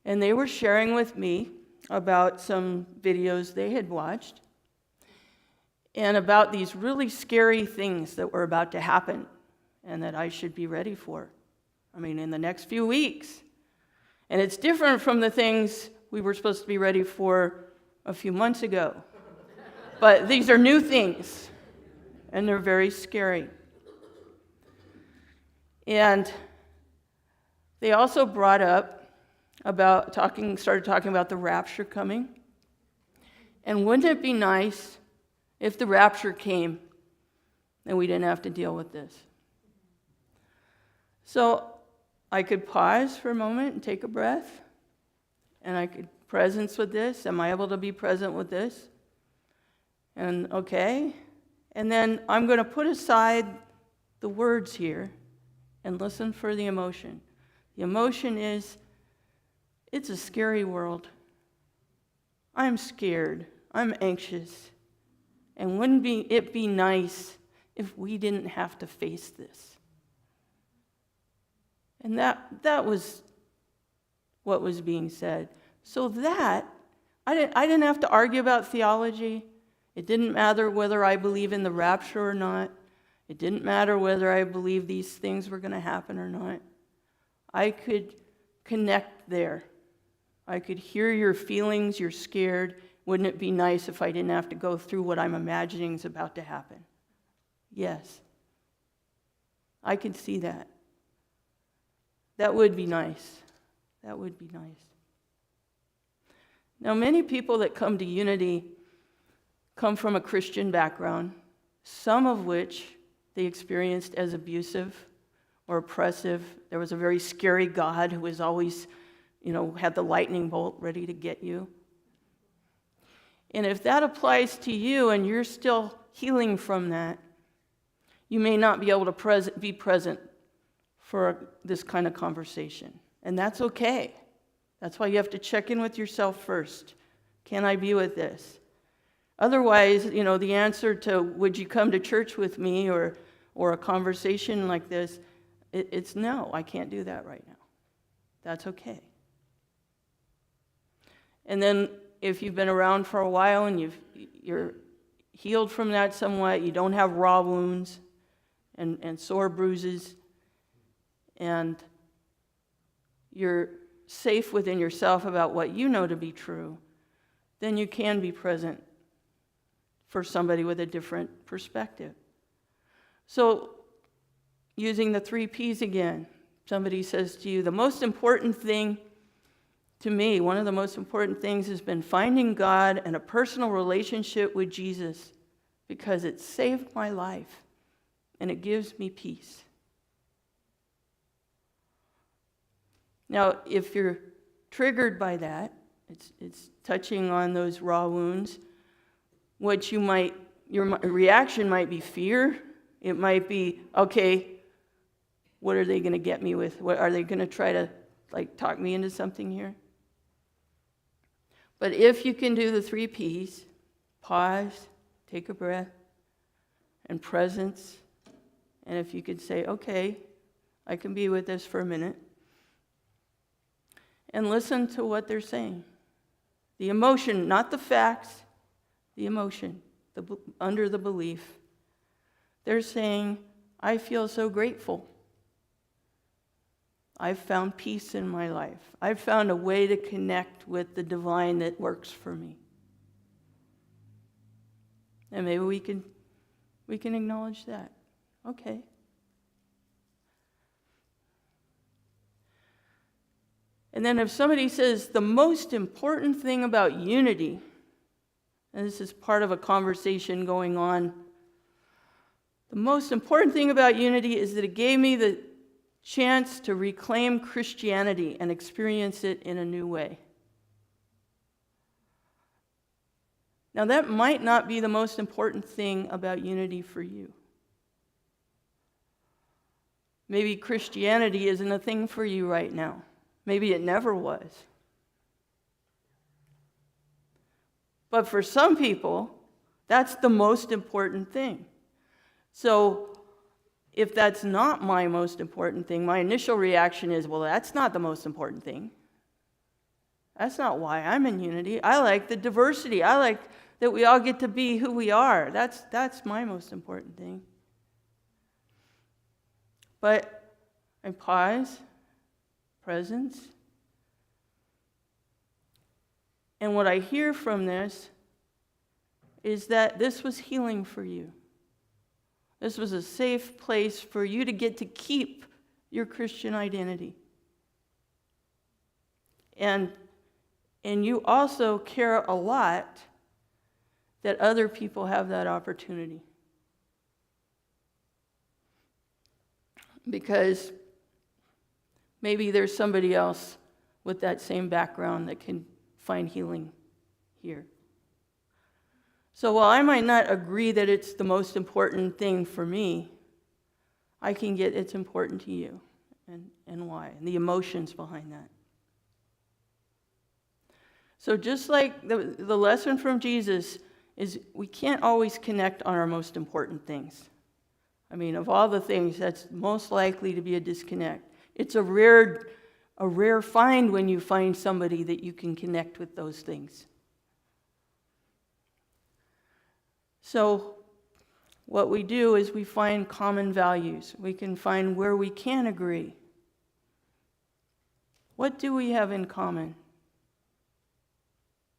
and they were sharing with me about some videos they had watched and about these really scary things that were about to happen and that I should be ready for. I mean, in the next few weeks. And it's different from the things we were supposed to be ready for a few months ago. But these are new things, and they're very scary. And they also brought up started talking about the rapture coming. And wouldn't it be nice if the rapture came then we didn't have to deal with this. So I could pause for a moment and take a breath, and I could presence with this. Am I able to be present with this? And okay. And then I'm going to put aside the words here and listen for the emotion. The emotion is, it's a scary world. I'm scared. I'm anxious. And wouldn't it be nice if we didn't have to face this? And that was what was being said. So that, I didn't have to argue about theology. It didn't matter whether I believe in the rapture or not. It didn't matter whether I believe these things were going to happen or not. I could connect there. I could hear your feelings, you're scared. Wouldn't it be nice if I didn't have to go through what I'm imagining is about to happen? Yes. I could see that. That would be nice. That would be nice. Now, many people that come to Unity come from a Christian background, some of which they experienced as abusive or oppressive. There was a very scary God who was always, had the lightning bolt ready to get you. And if that applies to you and you're still healing from that, you may not be able to be present for this kind of conversation. And that's okay. That's why you have to check in with yourself first. Can I be with this? Otherwise, the answer to would you come to church with me or a conversation like this, it's no, I can't do that right now. That's okay. And then if you've been around for a while and you're healed from that somewhat, you don't have raw wounds and sore bruises, and you're safe within yourself about what you know to be true, then you can be present for somebody with a different perspective. So, using the 3 Ps again, somebody says to you, the most important thing to me, one of the most important things has been finding God and a personal relationship with Jesus because it saved my life and it gives me peace. Now, if you're triggered by that, it's touching on those raw wounds, your reaction might be fear. It might be, okay, what are they going to get me with? What are they going to try to talk me into something here? But if you can do the 3 Ps, pause, take a breath, and presence, and if you could say, okay, I can be with this for a minute, and listen to what they're saying. The emotion, not the facts, the emotion, under the belief. They're saying, I feel so grateful. I've found peace in my life. I've found a way to connect with the divine that works for me. And maybe we can acknowledge that. Okay. And then if somebody says the most important thing about unity, and this is part of a conversation going on, the most important thing about unity is that it gave me the chance to reclaim Christianity and experience it in a new way. Now, that might not be the most important thing about unity for you. Maybe Christianity isn't a thing for you right now. Maybe it never was. But for some people, that's the most important thing. So if that's not my most important thing, my initial reaction is, well, that's not the most important thing. That's not why I'm in unity. I like the diversity. I like that we all get to be who we are. That's my most important thing. But I pause, presence, and what I hear from this is that this was healing for you. This was a safe place for you to get to keep your Christian identity. And you also care a lot that other people have that opportunity. because maybe there's somebody else with that same background that can find healing here. So while I might not agree that it's the most important thing for me, I can get it's important to you and why, and the emotions behind that. So just like the lesson from Jesus is we can't always connect on our most important things. I mean, of all the things, that's most likely to be a disconnect. It's a rare find when you find somebody that you can connect with those things. So what we do is we find common values. We can find where we can agree. What do we have in common?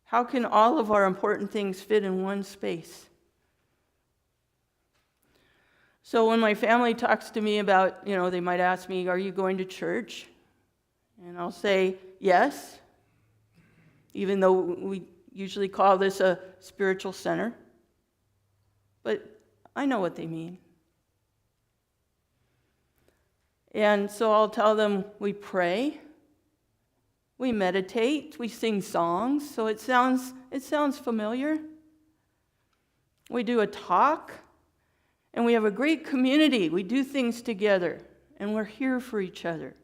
How can all of our important things fit in one space? So when my family talks to me about, they might ask me, are you going to church? And I'll say, yes, even though we usually call this a spiritual center. But I know what they mean. And so I'll tell them we pray, we meditate, we sing songs, so it sounds familiar. We do a talk, and we have a great community. We do things together, and we're here for each other.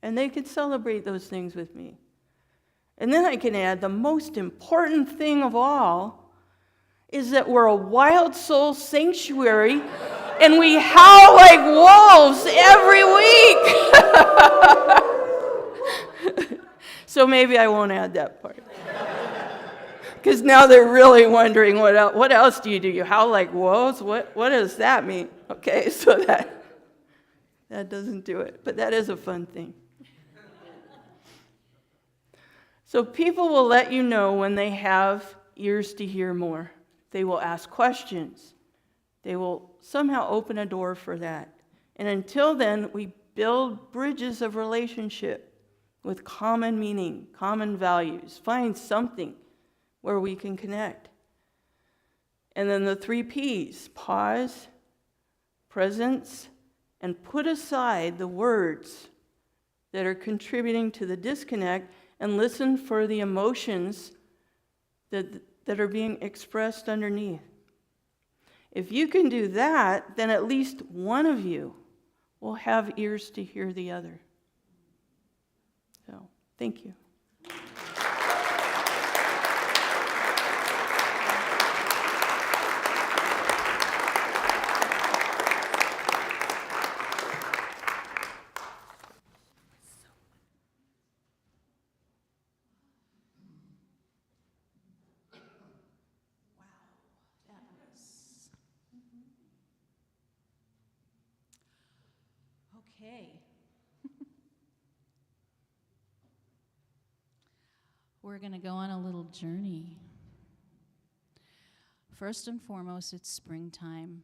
And they could celebrate those things with me. And then I can add the most important thing of all is that we're a wild soul sanctuary, and we howl like wolves every week. So maybe I won't add that part. Because now they're really wondering, what else do? You howl like wolves? What does that mean? Okay, so that doesn't do it. But that is a fun thing. So people will let you know when they have ears to hear more. They will ask questions. They will somehow open a door for that. And until then, we build bridges of relationship with common meaning, common values. Find something where we can connect. And then the 3 P's, pause, presence, and put aside the words that are contributing to the disconnect and listen for the emotions that are being expressed underneath. If you can do that, then at least one of you will have ears to hear the other. So, thank you. Okay. We're going to go on a little journey. First and foremost, it's springtime.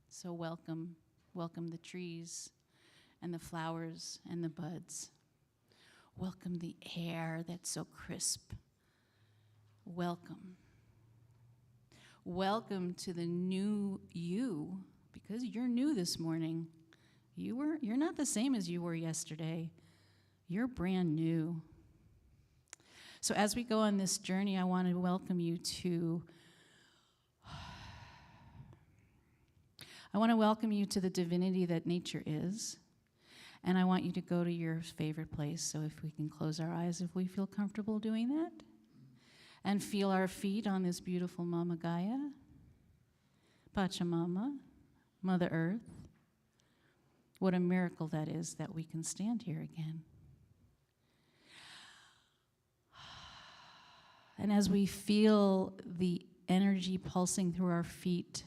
So welcome the trees and the flowers and the buds. Welcome the air that's so crisp. Welcome. Welcome to the new you, because you're new this morning. You're not the same as you were yesterday. You're brand new. So as we go on this journey, I want to welcome you to the divinity that nature is. And I want you to go to your favorite place. So if we can close our eyes, if we feel comfortable doing that. And feel our feet on this beautiful Mama Gaia, Pachamama, Mother Earth. What a miracle that is that we can stand here again. And as we feel the energy pulsing through our feet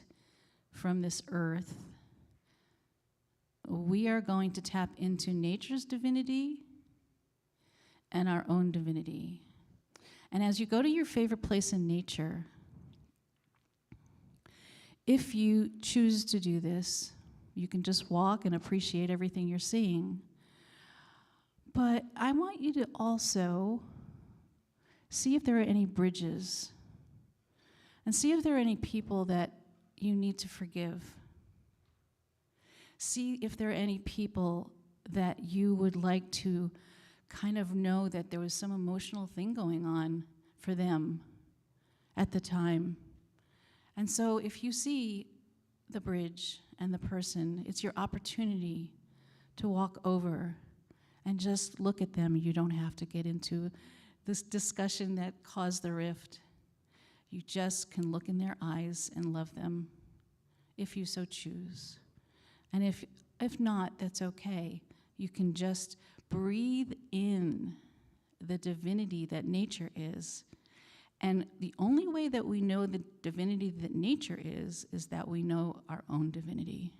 from this earth, we are going to tap into nature's divinity and our own divinity. And as you go to your favorite place in nature, if you choose to do this, you can just walk and appreciate everything you're seeing. But I want you to also see if there are any bridges and see if there are any people that you need to forgive. See if there are any people that you would like to kind of know that there was some emotional thing going on for them at the time. And so if you see the bridge and the person, it's your opportunity to walk over and just look at them. You don't have to get into this discussion that caused the rift. You just can look in their eyes and love them if you so choose. And if not, that's okay. You can just breathe in the divinity that nature is. And the only way that we know the divinity that nature is that we know our own divinity.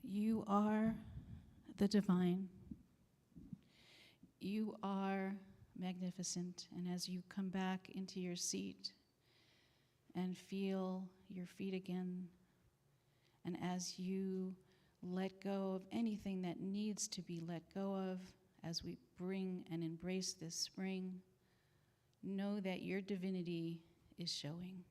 You are the divine. You are magnificent. And as you come back into your seat and feel your feet again, and as you let go of anything that needs to be let go of, as we bring and embrace this spring, know that your divinity is showing.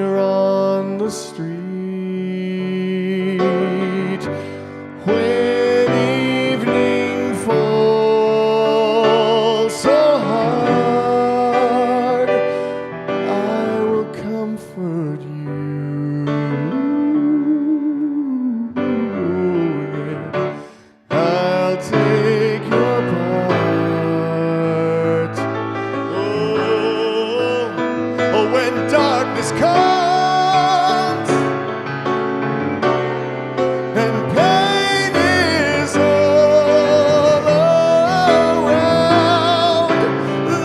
there on the street. When evening falls so hard, I will comfort you. I'll take your part. Oh, when darkness comes and pain is all around,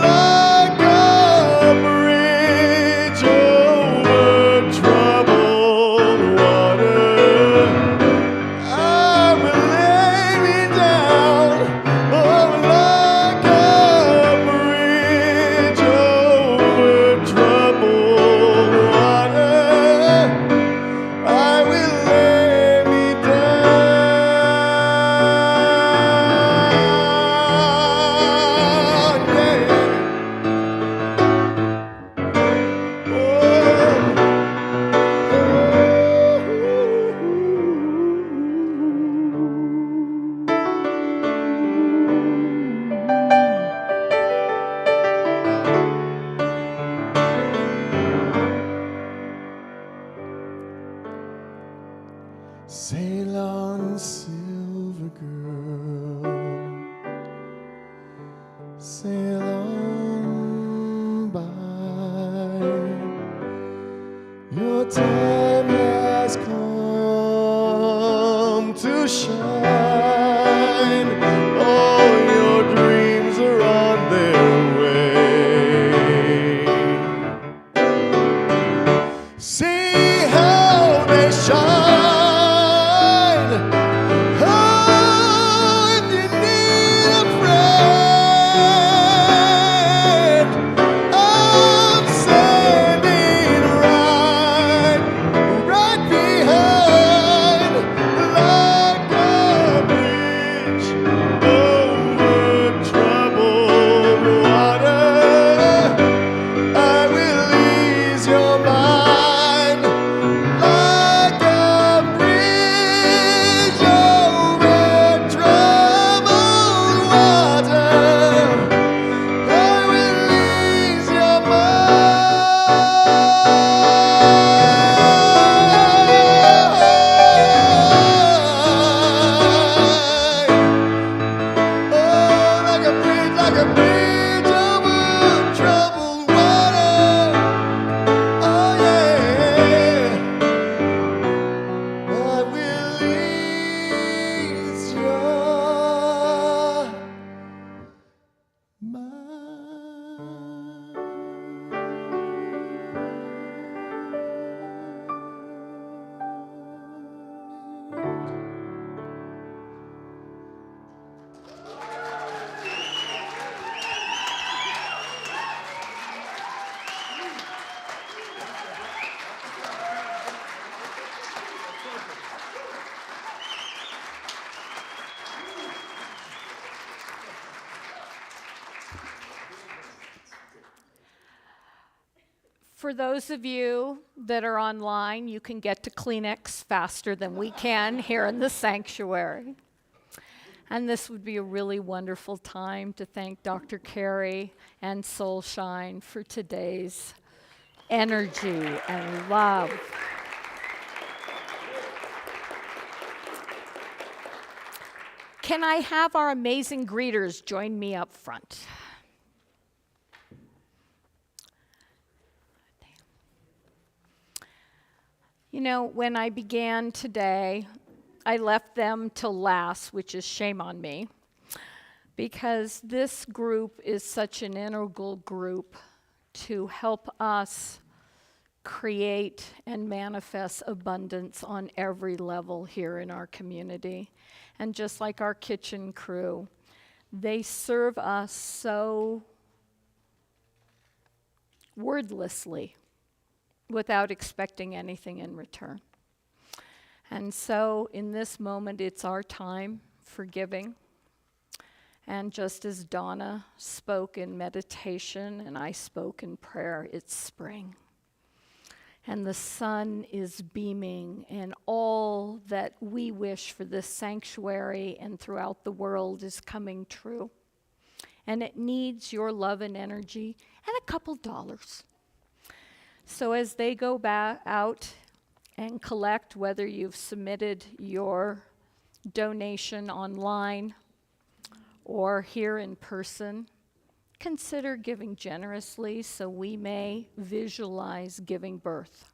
like a bridge over troubled water, I will lay me down, oh, like a bridge over troubled water. I will lay me down, Sail on, silver girl, sail on by. Your time has come to shine. All your dreams are on their way. See how they shine. Oh, if you need a friend, I'm standing right behind, like a bridge over troubled water. I will ease your mind, like a bridge over troubled water. I will ease your mind. Oh, like a bridge over troubled water. Oh yeah, I will ease your For those of you that are online, you can get to Kleenex faster than we can here in the sanctuary. And this would be a really wonderful time to thank Dr. Cari and Soulshine for today's energy and love. Can I have our amazing greeters join me up front? You know, when I began today, I left them till last, which is shame on me, because this group is such an integral group to help us create and manifest abundance on every level here in our community. And just like our kitchen crew, they serve us so wordlessly, without expecting anything in return. And so in this moment, it's our time for giving. And just as Donna spoke in meditation and I spoke in prayer, it's spring. and the sun is beaming, and all that we wish for this sanctuary and throughout the world is coming true. And it needs your love and energy and a couple dollars. So as they go back out and collect, whether you've submitted your donation online or here in person, consider giving generously so we may visualize giving birth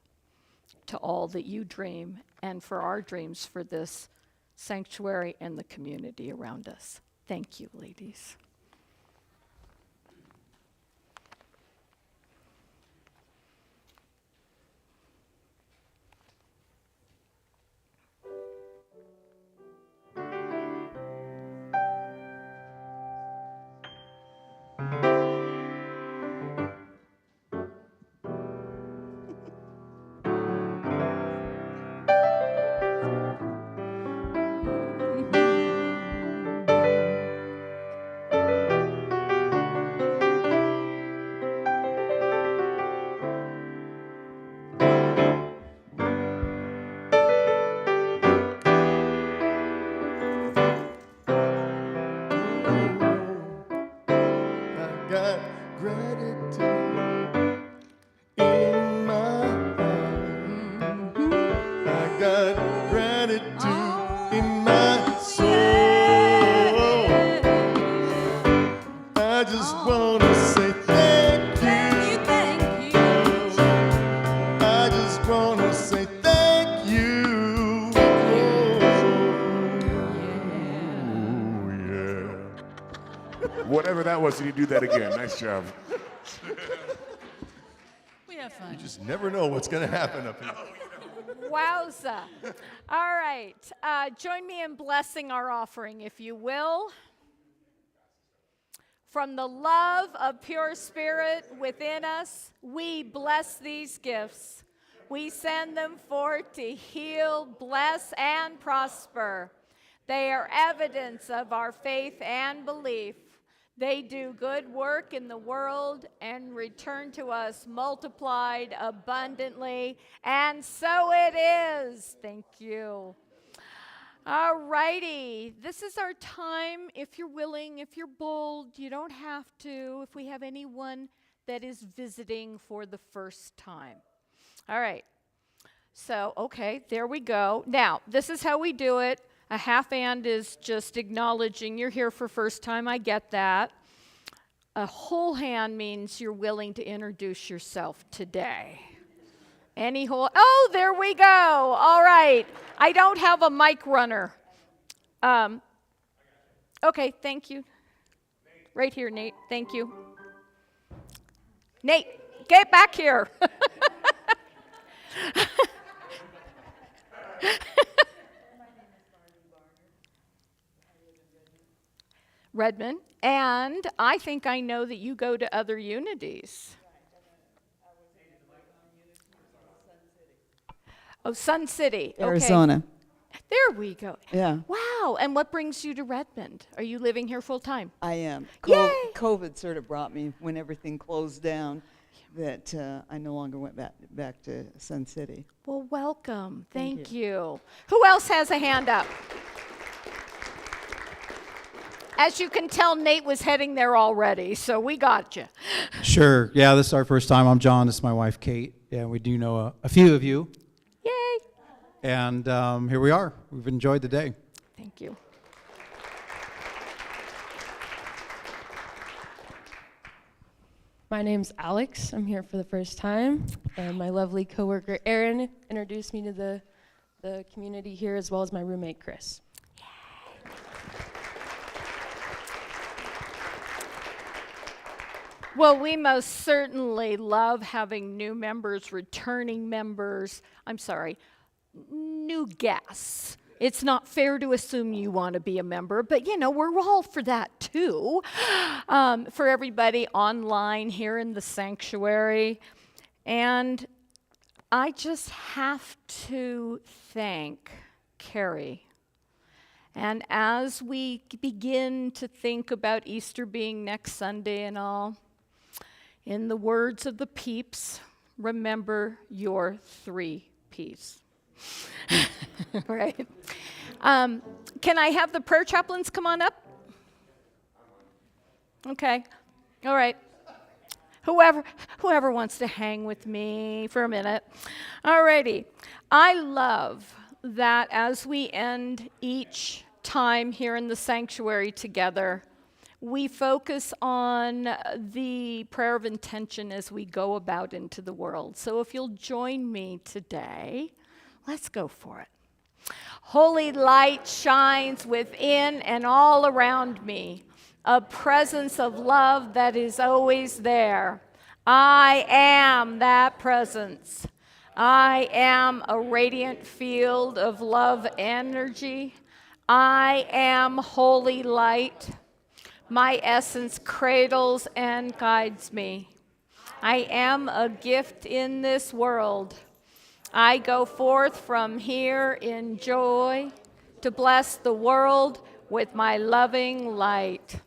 to all that you dream and for our dreams for this sanctuary and the community around us. Thank you, ladies. I got gratitude in my heart. I got gratitude in my soul. I just want to say thank you. I just want to say thank you. Whatever that was, you do that again. Nice job. We have fun. You just never know what's going to happen up here. Wowza. All right. Join me in blessing our offering, if you will. From the love of pure spirit within us, we bless these gifts. We send them forth to heal, bless, and prosper. They are evidence of our faith and belief. They do good work in the world and return to us multiplied abundantly. And so it is. Thank you. All righty. This is our time. If you're willing, if you're bold, you don't have to. If we have anyone that is visiting for the first time. All right. So, okay, there we go. Now, this is how we do it. A half hand is just acknowledging you're here for first time. I get that. A whole hand means you're willing to introduce yourself today. Any whole, oh, there we go. All right. I don't have a mic runner. Okay, thank you. Right here, Nate. Thank you. Nate, get back here. Redmond, and I think I know that you go to other unities. Oh, Sun City. Okay. Arizona. There we go. Yeah. Wow. And what brings you to Redmond? Are you living here full time? I am. Yay! COVID sort of brought me when everything closed down that I no longer went back to Sun City. Well, welcome. Thank you. Who else has a hand up? As you can tell, Nate was heading there already, so we got you. Sure. Yeah, this is our first time. I'm John. This is my wife, Kate. Yeah, we do know a few of you. Yay. And here we are. We've enjoyed the day. Thank you. My name's Alex. I'm here for the first time. And my lovely coworker, Erin, introduced me to the community here, as well as my roommate, Chris. Well, we most certainly love having new members, returning members, new guests. It's not fair to assume you want to be a member, but we're all for that too. For everybody online here in the sanctuary. And I just have to thank Cari. And as we begin to think about Easter being next Sunday and all, in the words of the Peeps, remember your 3 Ps. Right? Can I have the prayer chaplains come on up? Okay. All right. Whoever wants to hang with me for a minute. All righty. I love that as we end each time here in the sanctuary together, we focus on the prayer of intention as we go about into the world. So if you'll join me today, let's go for it. Holy light shines within and all around me, a presence of love that is always there. I am that presence. I am a radiant field of love energy. I am holy light. My essence cradles and guides me. I am a gift in this world. I go forth from here in joy to bless the world with my loving light.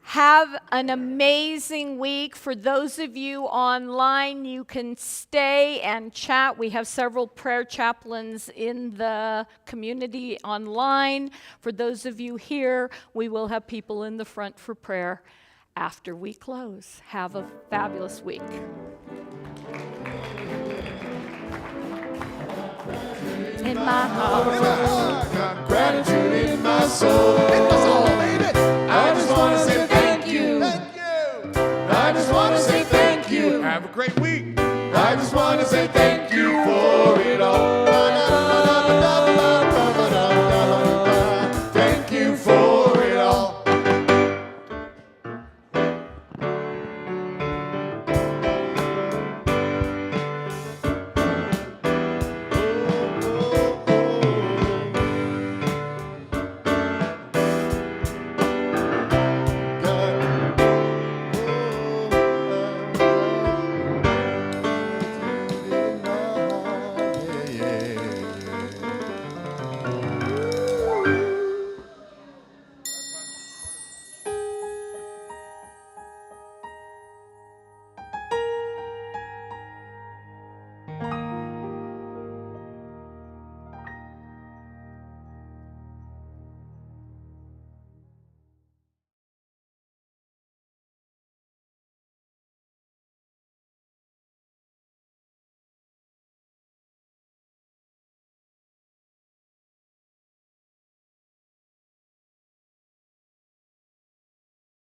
Have an amazing week. For those of you online, you can stay and chat. We have several prayer chaplains in the community online. For those of you here, we will have people in the front for prayer after we close. Have a fabulous week. In my heart, got gratitude in my soul. Baby. I just want to say thank you. Thank you. I just want to say thank you. Have a great week. I just want to say thank you.